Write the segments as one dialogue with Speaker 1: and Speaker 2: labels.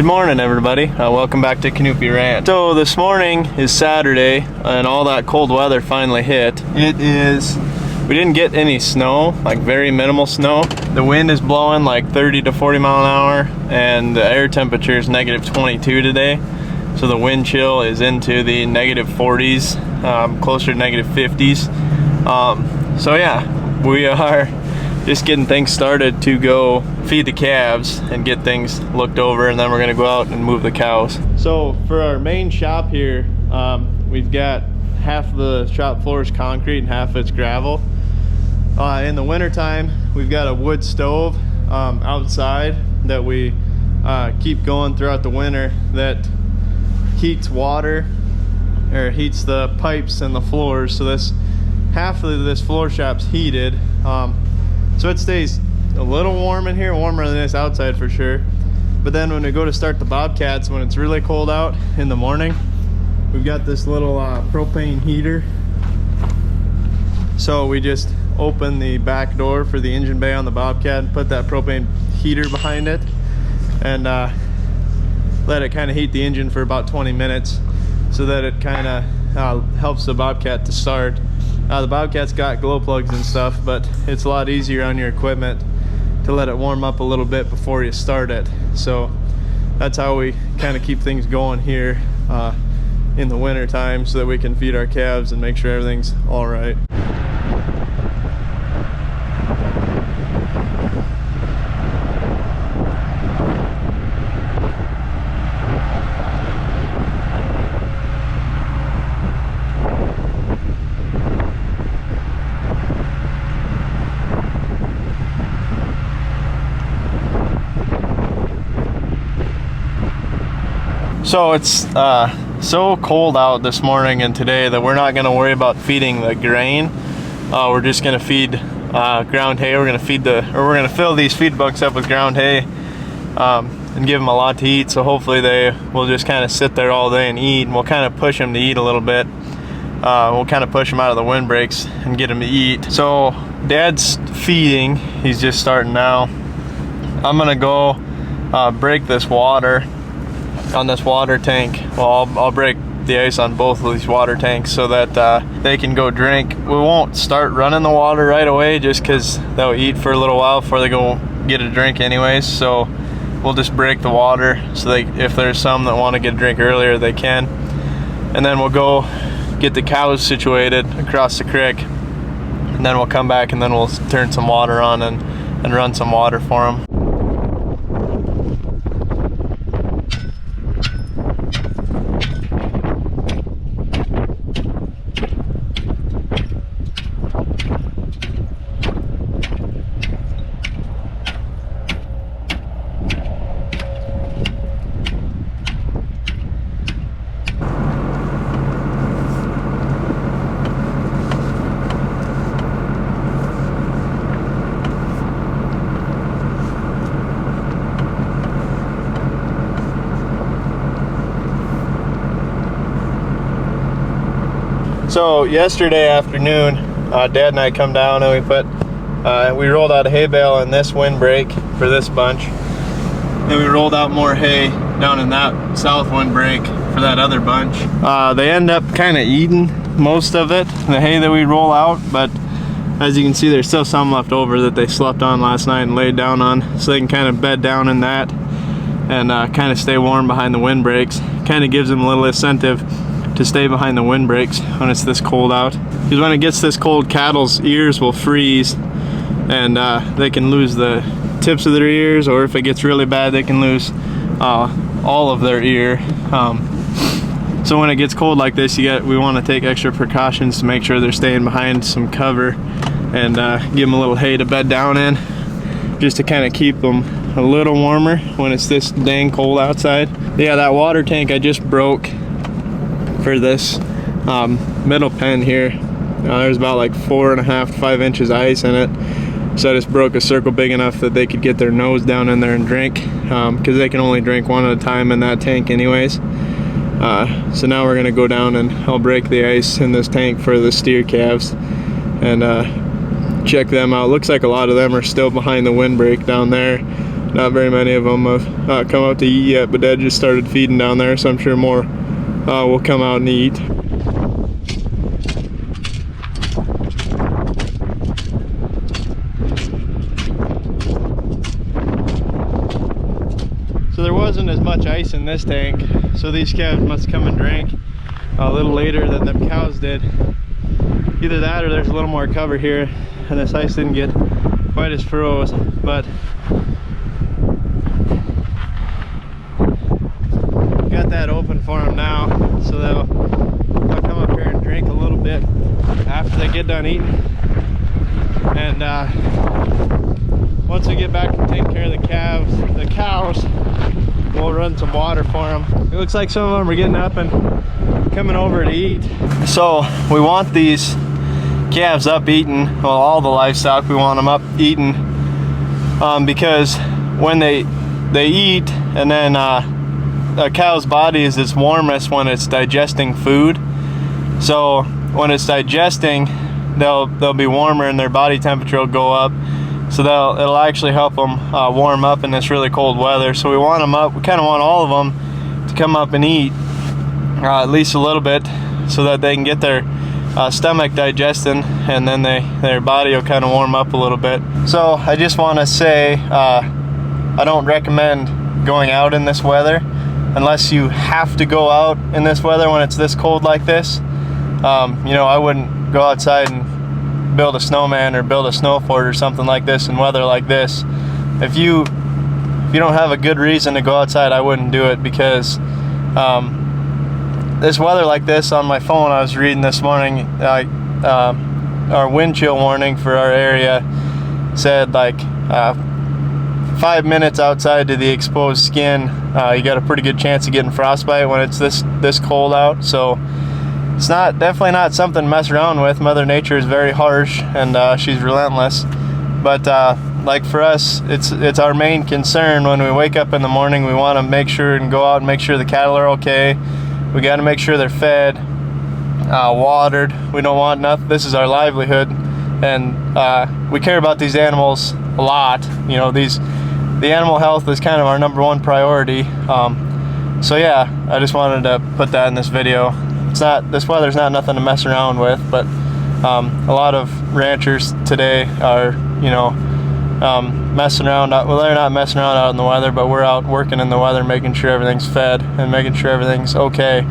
Speaker 1: Good morning, everybody. Welcome back to Knuppe Ranch. So this morning is Saturday, and all that cold weather finally hit. We didn't get any snow, like very minimal snow. The wind is blowing like 30 to 40 mile an hour, and the air temperature is negative 22 today. So the wind chill is into the negative 40s, closer to negative 50s. So yeah, we are just getting things started to go feed the calves and get things looked over, and then we're gonna go out and move the cows. So for our main shop here, we've got half of the shop floor is concrete and half of it's gravel. In the winter time, we've got a wood stove outside that we keep going throughout the winter that heats water, or heats the pipes and the floors. So this half of this floor shop's heated. So it stays a little warm in here, warmer than this outside for sure. But then when we go to start the bobcats, when it's really cold out in the morning, we've got this little propane heater. So we just open the back door for the engine bay on the bobcat and put that propane heater behind it, and let it kind of heat the engine for about 20 minutes so that it kind of helps the bobcat to start. The bobcat's got glow plugs and stuff, but it's a lot easier on your equipment to let it warm up a little bit before you start it. So that's how we kind of keep things going here in the winter time, so that we can feed our calves and make sure everything's all right. So it's so cold out this morning and today that we're not going to worry about feeding the grain. We're just going to feed ground hay. We're going to fill these feed buckets up with ground hay and give them a lot to eat. So hopefully they will just kind of sit there all day and eat, and we'll kind of push them to eat a little bit. We'll kind of push them out of the windbreaks and get them to eat. So Dad's feeding. He's just starting now. I'm going to go break this water on this water tank. Well, I'll break the ice on both of these water tanks so that they can go drink. We won't start running the water right away just because they'll eat for a little while before they go get a drink anyways. So we'll just break the water so if there's some that want to get a drink earlier, they can. And then we'll go get the cows situated across the creek, and then we'll come back and then we'll turn some water on and run some water for them. So yesterday afternoon, Dad and I come down and we rolled out a hay bale in this windbreak for this bunch. Then we rolled out more hay down in that south windbreak for that other bunch. They end up kind of eating most of it, the hay that we roll out, but as you can see, there's still some left over that they slept on last night and laid down on, so they can kind of bed down in that and kind of stay warm behind the windbreaks. Kind of gives them a little incentive to stay behind the windbreaks when it's this cold out, because when it gets this cold, cattle's ears will freeze and they can lose the tips of their ears, or if it gets really bad, they can lose all of their ear. So when it gets cold like this, we want to take extra precautions to make sure they're staying behind some cover, and give them a little hay to bed down in, just to kind of keep them a little warmer when it's this dang cold outside. Yeah, that water tank I just broke for this middle pen here. There's about like 4.5 to 5 inches ice in it, so I just broke a circle big enough that they could get their nose down in there and drink, because they can only drink one at a time in that tank anyways. So now we're gonna go down and I'll break the ice in this tank for the steer calves and check them out. Looks like a lot of them are still behind the windbreak down there. not very many of them have come out to eat yet, but Dad just started feeding down there, so I'm sure more will come out and eat. So there wasn't as much ice in this tank, so these calves must come and drink a little later than the cows did. Either that or there's a little more cover here and this ice didn't get quite as froze, but got that open for them now, so they'll come up here and drink a little bit after they get done eating. And once we get back to taking care of the cows, we'll run some water for them. It looks like some of them are getting up and coming over to eat. So we want these calves up eating, well, all the livestock, we want them up eating, because when they eat, and then a cow's body is its warmest when it's digesting food. So when it's digesting, they'll be warmer and their body temperature will go up. So it'll actually help them warm up in this really cold weather. So we want them up. We kind of want all of them to come up and eat at least a little bit, so that they can get their stomach digesting, and then their body will kind of warm up a little bit. So I just want to say I don't recommend going out in this weather unless you have to go out in this weather when it's this cold like this. You know, I wouldn't go outside and build a snowman or build a snow fort or something like this in weather like this. If you don't have a good reason to go outside, I wouldn't do it, because this weather like this, on my phone I was reading this morning, our wind chill warning for our area said like 5 minutes outside to the exposed skin, you got a pretty good chance of getting frostbite when it's this cold out. So it's definitely not something to mess around with. Mother Nature is very harsh, and she's relentless. But like for us, it's our main concern. When we wake up in the morning, we want to make sure and go out and make sure the cattle are okay. We got to make sure they're fed, watered. We don't want nothing. This is our livelihood, and we care about these animals a lot. You know, the animal health is kind of our #1 priority. So yeah, I just wanted to put that in this video. This weather's not nothing to mess around with, but a lot of ranchers today are, you know, messing around. Well, they're not messing around out in the weather, but we're out working in the weather, making sure everything's fed and making sure everything's okay.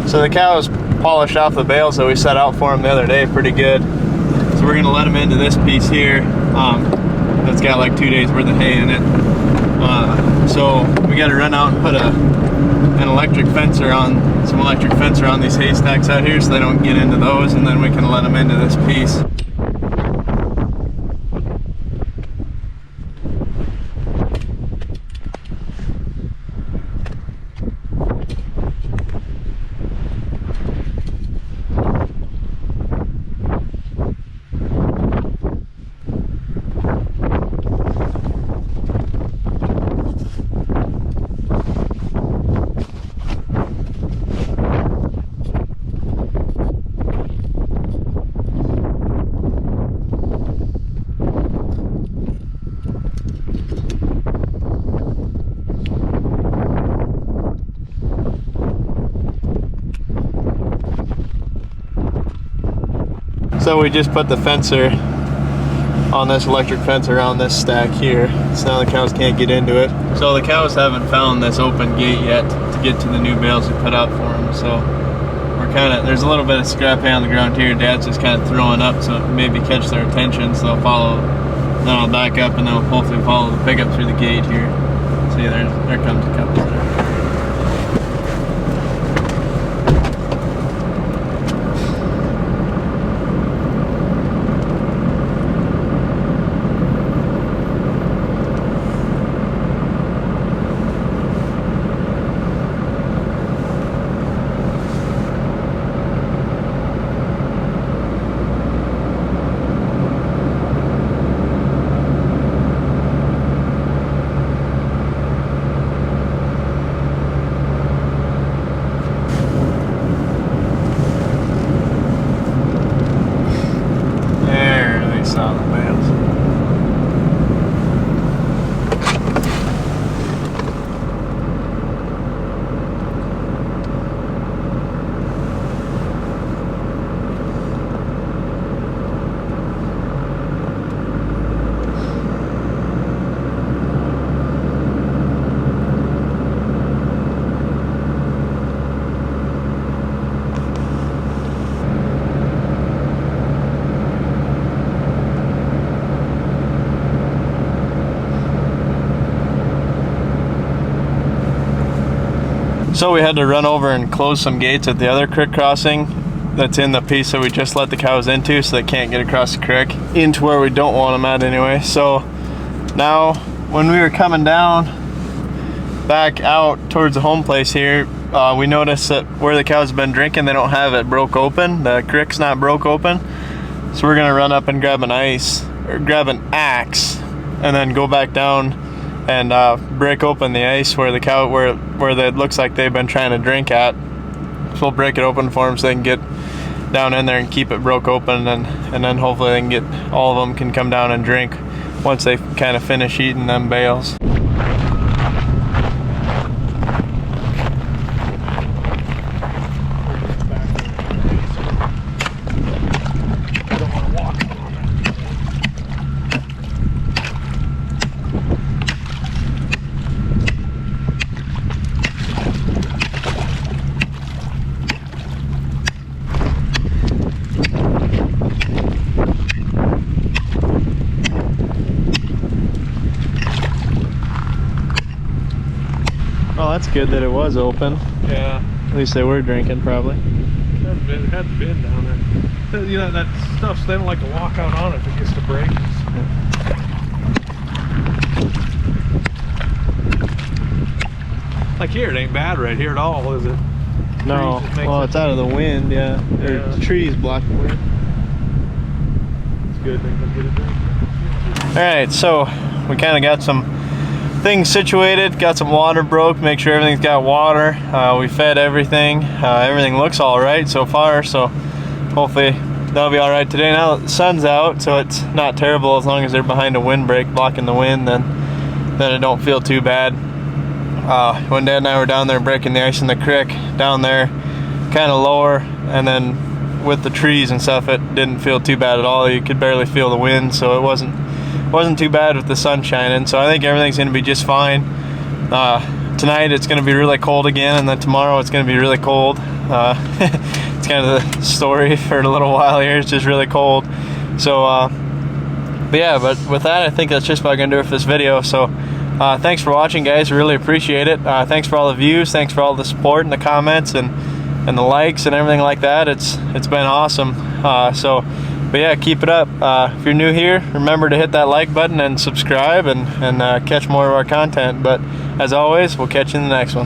Speaker 1: So the cows polished off the bales that we set out for them the other day pretty good. So we're gonna let them into this piece here. That's got like 2 days worth of hay in it. So we got to run out and put some electric fence around these haystacks out here so they don't get into those, and then we can let them into this piece. So we just put the fencer on this electric fence around this stack here, so now the cows can't get into it. So the cows haven't found this open gate yet to get to the new bales we put out for them, so we're there's a little bit of scrap hay on the ground here. Dad's just kind of throwing up so maybe catch their attention, so they'll follow. Then I'll back up and then we'll hopefully follow the pickup through the gate here. See, there comes a couple there. So we had to run over and close some gates at the other creek crossing that's in the piece that we just let the cows into, so they can't get across the creek into where we don't want them at anyway. So now when we were coming down back out towards the home place here, we noticed that where the cows have been drinking, they don't have it broke open. The creek's not broke open. So we're gonna run up and grab an axe and then go back down and break open the ice where the cow where it looks like they've been trying to drink at. So we'll break it open for them so they can get down in there and keep it broke open, and then hopefully they can get, all of them can come down and drink once they kind of finish eating them bales. Well, that's good that it was open.
Speaker 2: Yeah.
Speaker 1: At least they were drinking, probably.
Speaker 2: It had been down there. You know, that stuff, they don't like to walk out on it if it gets to break. Like here, it ain't bad right here at all, is it?
Speaker 1: No. Well, it's out of the wind, yeah. There's trees blocking the wind.
Speaker 2: It's good. They can get a drink.
Speaker 1: Alright, so we kind of got some things situated, got some water broke, make sure everything's got water. We fed everything. Everything looks all right so far, so hopefully that'll be all right today. Now that the sun's out, so it's not terrible as long as they're behind a windbreak blocking the wind, then it don't feel too bad. When Dad and I were down there breaking the ice in the creek down there, kind of lower, and then with the trees and stuff, it didn't feel too bad at all. You could barely feel the wind, so it wasn't too bad with the sun shining. So I think everything's going to be just fine. Tonight it's going to be really cold again, and then tomorrow it's going to be really cold. It's kind of the story for a little while here. It's just really cold. So but with that, I think that's just about going to do it for this video. So thanks for watching, guys. Really appreciate it. Thanks for all the views. Thanks for all the support and the comments and the likes and everything like that. It's been awesome. But yeah, keep it up. If you're new here, remember to hit that like button and subscribe and catch more of our content. But as always, we'll catch you in the next one.